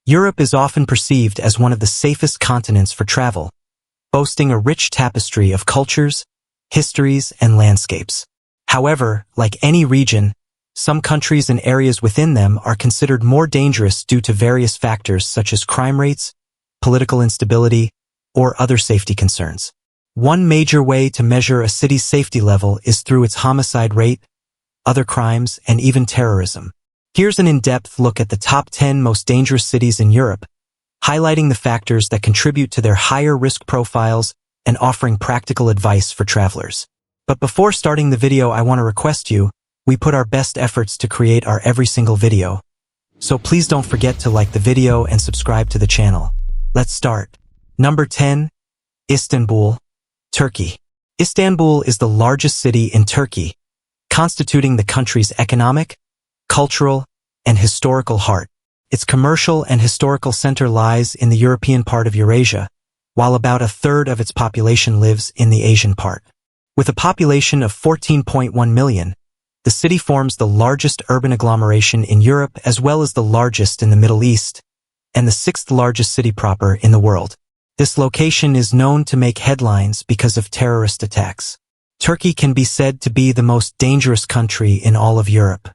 Europe is often perceived as one of the safest continents for travel, boasting a rich tapestry of cultures, histories, and landscapes. However, like any region, some countries and areas within them are considered more dangerous due to various factors such as crime rates, political instability, or other safety concerns. One major way to measure a city's safety level is through its homicide rate, other crimes, and even terrorism. Here's an in-depth look at the top 10 most dangerous cities in Europe, highlighting the factors that contribute to their higher risk profiles and offering practical advice for travelers. But before starting the video, I want to request you, we put our best efforts to create our every single video. So please don't forget to like the video and subscribe to the channel. Let's start. Number 10. Istanbul, Turkey. Istanbul is the largest city in Turkey, constituting the country's economic, cultural, and historical heart. Its commercial and historical center lies in the European part of Eurasia, while about a third of its population lives in the Asian part. With a population of 14.1 million, the city forms the largest urban agglomeration in Europe as well as the largest in the Middle East, and the sixth largest city proper in the world. This location is known to make headlines because of terrorist attacks. Turkey can be said to be the most dangerous country in all of Europe.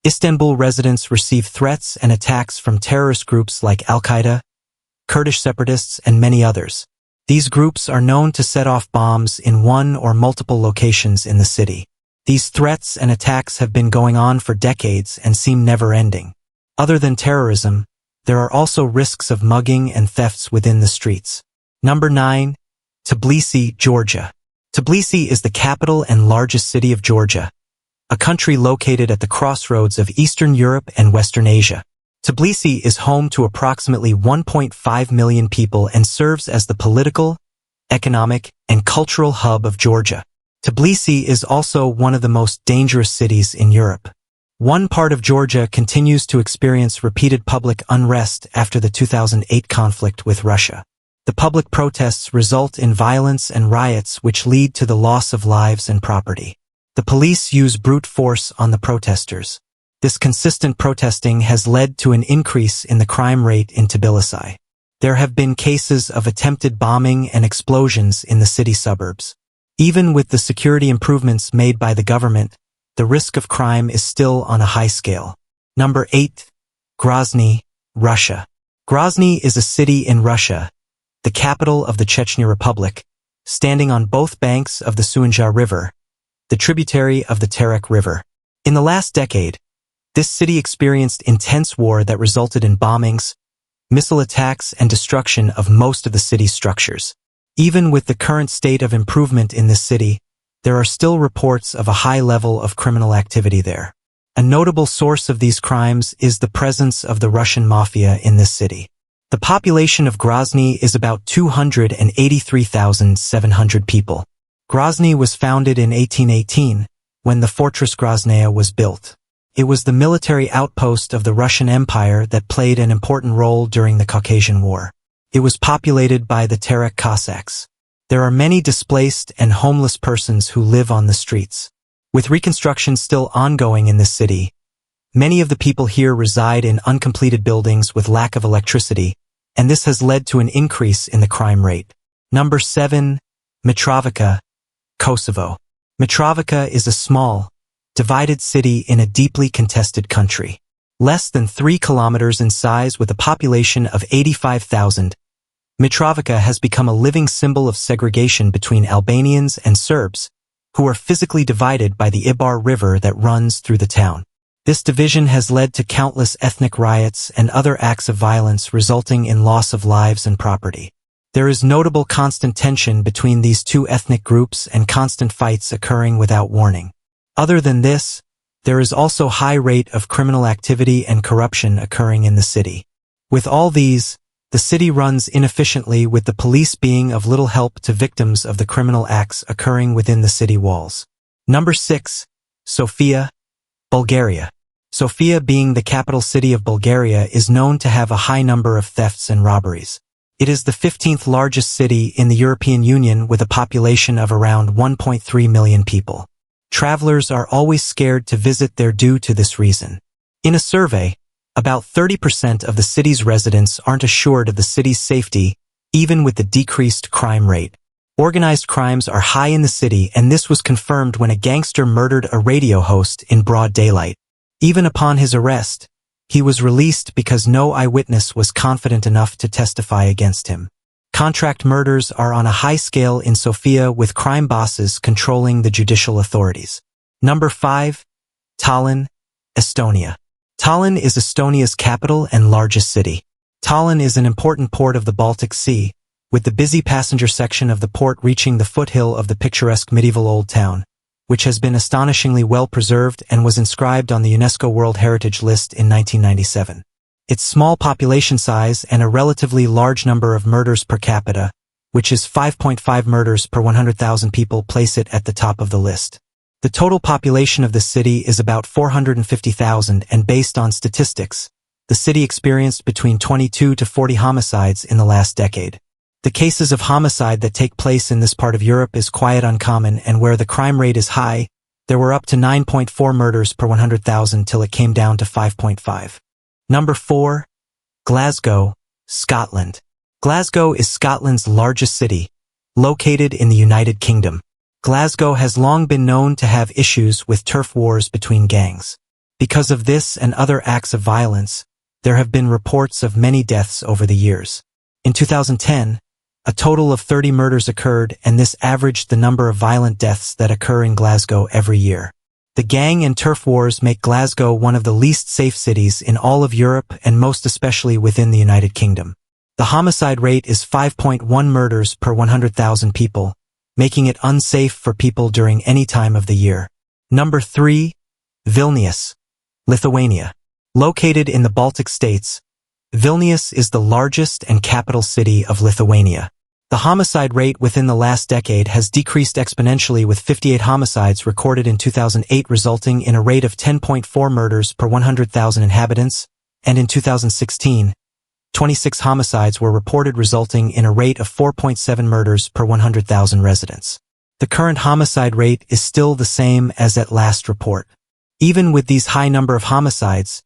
Istanbul residents receive threats and attacks from terrorist groups like Al-Qaeda, Kurdish separatists, and many others. These groups are known to set off bombs in one or multiple locations in the city. These threats and attacks have been going on for decades and seem never-ending. Other than terrorism, there are also risks of mugging and thefts within the streets. Number 9. Tbilisi, Georgia. Tbilisi is the capital and largest city of Georgia, a country located at the crossroads of Eastern Europe and Western Asia. Tbilisi is home to approximately 1.5 million people and serves as the political, economic, and cultural hub of Georgia. Tbilisi is also one of the most dangerous cities in Europe. One part of Georgia continues to experience repeated public unrest after the 2008 conflict with Russia. The public protests result in violence and riots which lead to the loss of lives and property. The police use brute force on the protesters. This consistent protesting has led to an increase in the crime rate in Tbilisi. There have been cases of attempted bombing and explosions in the city suburbs. Even with the security improvements made by the government, the risk of crime is still on a high scale. Number 8. Grozny, Russia. Grozny is a city in Russia, the capital of the Chechnya Republic, standing on both banks of the Suanja River, the tributary of the Terek River. In the last decade, this city experienced intense war that resulted in bombings, missile attacks, and destruction of most of the city's structures. Even with the current state of improvement in this city, there are still reports of a high level of criminal activity there. A notable source of these crimes is the presence of the Russian mafia in this city. The population of Grozny is about 283,700 people. Grozny was founded in 1818, when the fortress Grozная was built. It was the military outpost of the Russian Empire that played an important role during the Caucasian War. It was populated by the Terek Cossacks. There are many displaced and homeless persons who live on the streets. With reconstruction still ongoing in this city, many of the people here reside in uncompleted buildings with lack of electricity, and this has led to an increase in the crime rate. Number 7. Mitrovica, Kosovo. Mitrovica is a small, divided city in a deeply contested country. Less than 3 kilometers in size with a population of 85,000, Mitrovica has become a living symbol of segregation between Albanians and Serbs, who are physically divided by the Ibar River that runs through the town. This division has led to countless ethnic riots and other acts of violence resulting in loss of lives and property. There is notable constant tension between these two ethnic groups and constant fights occurring without warning. Other than this, there is also high rate of criminal activity and corruption occurring in the city. With all these, the city runs inefficiently, with the police being of little help to victims of the criminal acts occurring within the city walls. Number 6. Sofia, Bulgaria. Sofia, being the capital city of Bulgaria, is known to have a high number of thefts and robberies. It is the 15th largest city in the European Union with a population of around 1.3 million people. Travelers are always scared to visit there due to this reason. In a survey, About 30% of the city's residents aren't assured of the city's safety, even with the decreased crime rate. Organized crimes are high in the city, and this was confirmed when a gangster murdered a radio host in broad daylight. Even upon his arrest, he was released because no eyewitness was confident enough to testify against him. Contract murders are on a high scale in Sofia, with crime bosses controlling the judicial authorities. Number 5. Tallinn, Estonia. Tallinn is Estonia's capital and largest city. Tallinn is an important port of the Baltic Sea, with the busy passenger section of the port reaching the foothill of the picturesque medieval old town, which has been astonishingly well preserved and was inscribed on the UNESCO World Heritage List in 1997. Its small population size and a relatively large number of murders per capita, which is 5.5 murders per 100,000 people, place it at the top of the list. The total population of the city is about 450,000, and based on statistics, the city experienced between 22 to 40 homicides in the last decade. The cases of homicide that take place in this part of Europe is quite uncommon, and where the crime rate is high, there were up to 9.4 murders per 100,000 till it came down to 5.5. Number 4. Glasgow, Scotland. Glasgow is Scotland's largest city, located in the United Kingdom. Glasgow has long been known to have issues with turf wars between gangs. Because of this and other acts of violence, there have been reports of many deaths over the years. In 2010, a total of 30 murders occurred, and this averaged the number of violent deaths that occur in Glasgow every year. The gang and turf wars make Glasgow one of the least safe cities in all of Europe, and most especially within the United Kingdom. The homicide rate is 5.1 murders per 100,000 people, making it unsafe for people during any time of the year. Number 3. Vilnius, Lithuania. Located in the Baltic states, Vilnius is the largest and capital city of Lithuania. The homicide rate within the last decade has decreased exponentially, with 58 homicides recorded in 2008, resulting in a rate of 10.4 murders per 100,000 inhabitants, and in 2016, 26 homicides were reported, resulting in a rate of 4.7 murders per 100,000 residents. The current homicide rate is still the same as at last report. Even with these high number of homicides,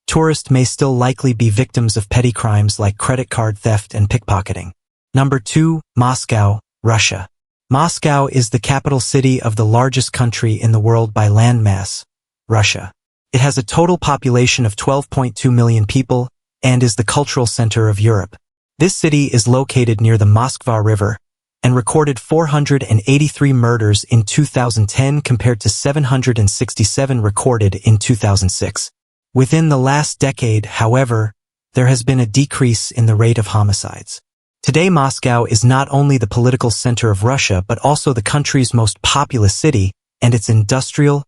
tourists may still likely be victims of petty crimes like credit card theft and pickpocketing. Number 2. Moscow, Russia. Moscow is the capital city of the largest country in the world by landmass, Russia. It has a total population of 12.2 million people and is the cultural center of Europe. This city is located near the Moskva River and recorded 483 murders in 2010 compared to 767 recorded in 2006. Within the last decade, however, there has been a decrease in the rate of homicides. Today, Moscow is not only the political center of Russia but also the country's most populous city and its industrial,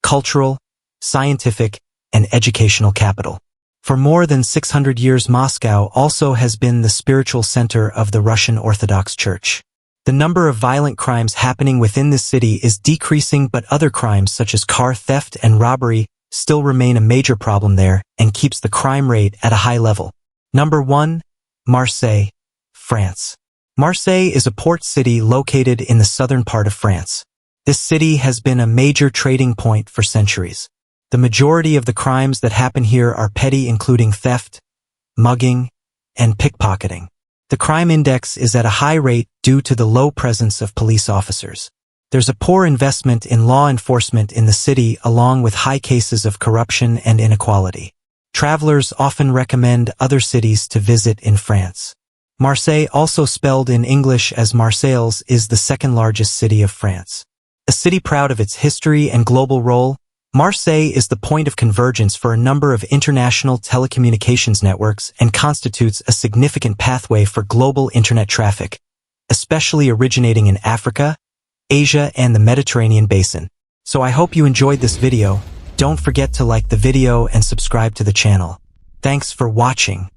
cultural, scientific, and educational capital. For more than 600 years, Moscow also has been the spiritual center of the Russian Orthodox Church. The number of violent crimes happening within this city is decreasing, but other crimes such as car theft and robbery still remain a major problem there and keeps the crime rate at a high level. Number 1. Marseilles, France. Marseille is a port city located in the southern part of France. This city has been a major trading point for centuries. The majority of the crimes that happen here are petty, including theft, mugging, and pickpocketing. The crime index is at a high rate due to the low presence of police officers. There's a poor investment in law enforcement in the city, along with high cases of corruption and inequality. Travelers often recommend other cities to visit in France. Marseille, also spelled in English as Marseilles, is the second largest city of France. A city proud of its history and global role, Marseille is the point of convergence for a number of international telecommunications networks and constitutes a significant pathway for global internet traffic, especially originating in Africa, Asia, and the Mediterranean basin. So I hope you enjoyed this video. Don't forget to like the video and subscribe to the channel. Thanks for watching.